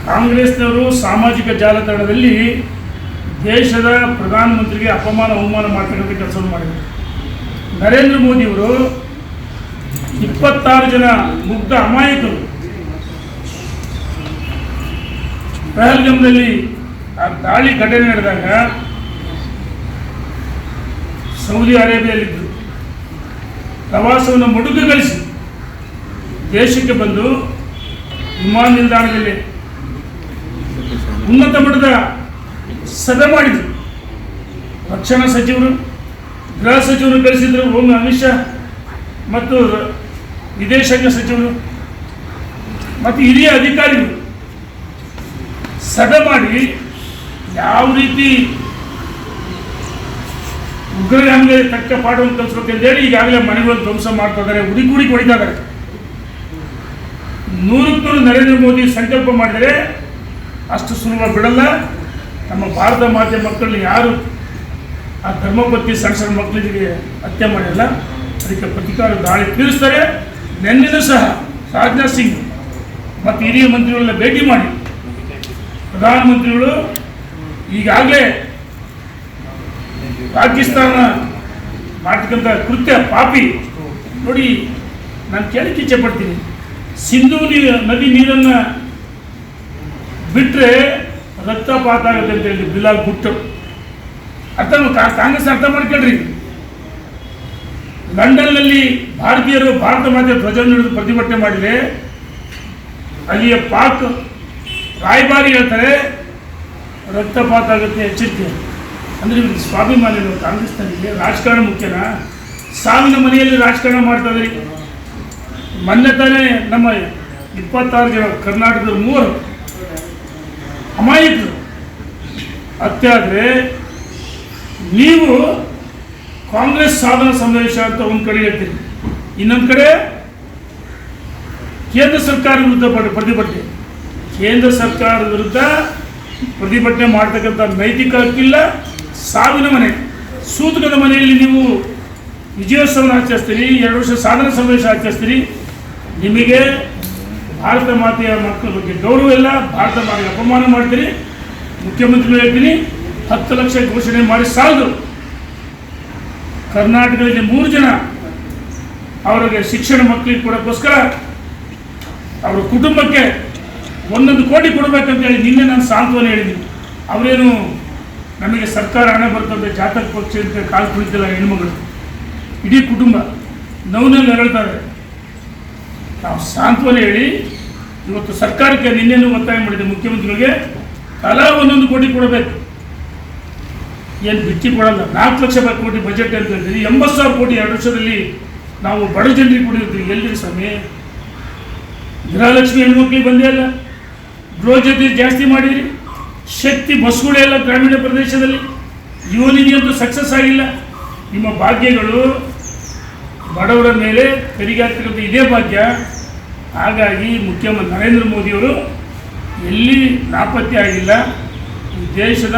ಕಾಂಗ್ರೆಸ್ನವರು ಸಾಮಾಜಿಕ ಜಾಲತಾಣದಲ್ಲಿ ದೇಶದ ಪ್ರಧಾನಮಂತ್ರಿಗೆ ಅಪಮಾನ ಅವಮಾನ ಮಾಡ್ತಕ್ಕಂಥ ಕೆಲಸವನ್ನು ಮಾಡಿದರು. ನರೇಂದ್ರ ಮೋದಿಯವರು 26 ಜನ ಮುಗ್ಧ ಅಮಾಯಕರು ಪಹಲ್ಗಾಮ್ನಲ್ಲಿ ಆ ದಾಳಿ ಘಟನೆ ನಡೆದಾಗ ಸೌದಿ ಅರೇಬಿಯಲ್ಲಿದ್ದರು. ಪ್ರವಾಸವನ್ನು ಮೊಟಕುಗೊಳಿಸಿ ದೇಶಕ್ಕೆ ಬಂದು ವಿಮಾನ ನಿಲ್ದಾಣದಲ್ಲಿ ಉನ್ನತ ಮಟ್ಟದ ಸಭೆ ಮಾಡಿದರು. ರಕ್ಷಣಾ ಸಚಿವರು, ಗೃಹ ಸಚಿವರು ಕಳಿಸಿದರು, ಅಮಿತ್ ಶಾ ಮತ್ತು ವಿದೇಶಾಂಗ ಸಚಿವರು ಮತ್ತು ಹಿರಿಯ ಅಧಿಕಾರಿಗಳು ಸಭೆ ಮಾಡಿ ಯಾವ ರೀತಿ ಉಗ್ರಗಾಮಿಗೆ ತಕ್ಕ ಪಾಠವನ್ನು ಕಲಿಸ್ಬೇಕಂತೇಳಿ ಈಗಾಗಲೇ ಮನೆಗಳನ್ನು ಧ್ವಂಸ ಮಾಡ್ತಾ ಇದ್ದಾರೆ, ಹುಡುಕಿ ಹೊಡಿತಾ ಇದ್ದಾರೆ. 100ಕ್ಕೂ ನರೇಂದ್ರ ಮೋದಿ ಸಂಕಲ್ಪ ಮಾಡಿದರೆ ಅಷ್ಟು ಸುಲಭ ಬಿಡಲ್ಲ. ನಮ್ಮ ಭಾರತ ಮಾತೆ ಮಕ್ಕಳನ್ನ ಯಾರು ಆ ಧರ್ಮಪತ್ನಿ ಸಣ್ಣ ಮಕ್ಕಳಿಗೆ ಹತ್ಯೆ ಮಾಡಿಲ್ಲ, ಅದಕ್ಕೆ ಪ್ರತಿಕಾರ ದಾಳಿ ತೀರಿಸ್ತಾರೆ. ನಿನ್ನೆನೂ ಸಹ ರಾಜನಾಥ್ ಸಿಂಗ್ ಮತ್ತು ಹಿರಿಯ ಮಂತ್ರಿಗಳೆಲ್ಲ ಭೇಟಿ ಮಾಡಿ ಪ್ರಧಾನಮಂತ್ರಿಗಳು ಈಗಾಗಲೇ ಪಾಕಿಸ್ತಾನ ಮಾಡ್ತಕ್ಕಂಥ ಕೃತ್ಯ ಪಾಪಿ ನೋಡಿ. ನಾನು ಕೇಳಕ್ಕೆ ಇಚ್ಛೆ ಪಡ್ತೀನಿ, ಸಿಂಧೂ ನದಿ ನೀರನ್ನು ಬಿಟ್ಟರೆ ರಕ್ತಪಾತ ಆಗುತ್ತೆ ಅಂತ ಹೇಳಿ ಬಿಲಾಲ್ ಭುಟ್ಟೋ ಕಾಂಗ್ರೆಸ್ ಅರ್ಥ ಮಾಡ್ಕೊಳ್ರಿ. ಲಂಡನ್ನಲ್ಲಿ ಭಾರತೀಯರು ಭಾರತ ಮಾತೆ ಧ್ವಜವನ್ನು ಹಿಡಿದು ಪ್ರತಿಭಟನೆ ಮಾಡಿದರೆ ಅಲ್ಲಿಯ ಪಾಕ್ ರಾಯಭಾರಿ ಹೇಳ್ತಾರೆ ರಕ್ತಪಾತ ಆಗುತ್ತೆ, ಎಚ್ಚರಿಕೆ. ಅಂದರೆ ಇವ್ರಿಗೆ ಸ್ವಾಭಿಮಾನ ಕಾಂಗ್ರೆಸ್ನಲ್ಲಿ ರಾಜಕಾರಣ ಮುಖ್ಯನಾ? ಸಾವಿನ ಮನೆಯಲ್ಲಿ ರಾಜಕಾರಣ ಮಾಡ್ತಾ ಇದ್ರಿ. ಮೊನ್ನೆ ತಾನೇ ನಮ್ಮ 26 ಜನ ಕರ್ನಾಟಕದ 3 ಅಮಾಯಕರು ಹತ್ಯೆ ಆದರೆ ನೀವು ಕಾಂಗ್ರೆಸ್ ಸಾಧನ ಸಮಾವೇಶ ಅಂತ ಒಂದು ಕಡೆ ಹೇಳ್ತೀರಿ, ಇನ್ನೊಂದು ಕಡೆ ಕೇಂದ್ರ ಸರ್ಕಾರ ವಿರುದ್ಧ ಪ್ರತಿಭಟನೆ. ಕೇಂದ್ರ ಸರ್ಕಾರದ ವಿರುದ್ಧ ಪ್ರತಿಭಟನೆ ಮಾಡ್ತಕ್ಕಂಥ ನೈತಿಕ ಹಕ್ಕಿಲ್ಲ. ಸಾವಿನ ಮನೆ, ಸೂತಕದ ಮನೆಯಲ್ಲಿ ನೀವು ವಿಜಯೋತ್ಸವನ ಆಚರಿಸ್ತೀರಿ, 2 ವರ್ಷ ಸಾಧನ ಸಮಾವೇಶ ಆಚರಿಸ್ತೀರಿ. ನಿಮಗೆ ಭಾರತ ಮಾತೆಯ ಮಕ್ಕಳ ಬಗ್ಗೆ ಗೌರವ ಇಲ್ಲ, ಭಾರತ ಮಾತೆಗೆ ಅಪಮಾನ ಮಾಡ್ತೀರಿ. ಮುಖ್ಯಮಂತ್ರಿಗಳು ಹೇಳ್ತೀನಿ, 10 ಲಕ್ಷ ಘೋಷಣೆ ಮಾಡಿ ಸಾಲದು. ಕರ್ನಾಟಕದಲ್ಲಿ 3 ಜನ ಅವರಿಗೆ ಶಿಕ್ಷಣ ಮಕ್ಕಳಿಗೆ ಕೊಡೋಕ್ಕೋಸ್ಕರ ಅವರ ಕುಟುಂಬಕ್ಕೆ 1 ಕೋಟಿ ಕೊಡಬೇಕಂತ ಹೇಳಿ ನಿನ್ನೆ ನಾನು ಸಾಂತ್ವನ ಹೇಳಿದ್ದೀನಿ. ಅವರೇನು ನಮಗೆ ಸರ್ಕಾರ ಹಣ ಬರ್ತದೆ ಜಾತಕ ಪಕ್ಷ ಅಂತ ಕಾಲು ಕುಳಿತಿಲ್ಲ. ಹೆಣ್ಮಗಳು ಇಡೀ ಕುಟುಂಬ ನೋವಿನಲ್ಲಿ ನರಳ್ತಾರೆ. ನಾವು ಸಾಂತ್ವನ ಹೇಳಿ ಇವತ್ತು ಸರ್ಕಾರಕ್ಕೆ ನಿನ್ನೆನೂ ಒತ್ತಾಯ ಮಾಡಿದೆ, ಮುಖ್ಯಮಂತ್ರಿಗಳಿಗೆ ತಲಾ 1 ಕೋಟಿ ಕೊಡಬೇಕು. ಏನು ಬಿಟ್ಟಿ ಕೊಡಲ್ಲ. 4 ಲಕ್ಷ ಕೋಟಿ ಬಜೆಟ್ ಅಂತ ಹೇಳ್ತೀವಿ, 80,000 ಕೋಟಿ 2 ವರ್ಷದಲ್ಲಿ ನಾವು ಬಡ ಜನರಿಗೆ ಕೊಡಿರ್ತೀವಿ. ಎಲ್ಲಿರಿ ಸ್ವಾಮಿ? ಗೃಹಲಕ್ಷ್ಮಿ ಹೆಣ್ಮಕ್ಳಿಗೆ ಬಂದೇ ಇಲ್ಲ, ಗೃಹ ಜೊತೆ ಜಾಸ್ತಿ ಮಾಡಿರಿ. ಶಕ್ತಿ ಬಸ್ಗಳೇ ಇಲ್ಲ ಗ್ರಾಮೀಣ ಪ್ರದೇಶದಲ್ಲಿ. ಯುವನಿಧಿ ಅಂತೂ ಸಕ್ಸಸ್ ಆಗಿಲ್ಲ. ನಿಮ್ಮ ಭಾಗ್ಯಗಳು ಬಡವರ ಮೇಲೆ ತೆರಿಗೆ ಆಗ್ತಕ್ಕಂಥ ಇದೇ ಭಾಗ್ಯ. ಹಾಗಾಗಿ ಮುಖ್ಯಮಂತ್ರಿ ನರೇಂದ್ರ ಮೋದಿಯವರು ಎಲ್ಲಿ ನಾಪತ್ತೆ ಆಗಿಲ್ಲ. ಈ ದೇಶದ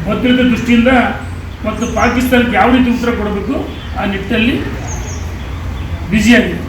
ಭದ್ರತೆ ದೃಷ್ಟಿಯಿಂದ ಮತ್ತು ಪಾಕಿಸ್ತಾನಕ್ಕೆ ಯಾವ ರೀತಿ ಉತ್ತರ ಕೊಡಬೇಕು ಆ ನಿಟ್ಟಿನಲ್ಲಿ ಬ್ಯುಸಿಯಾಗಿದೆ.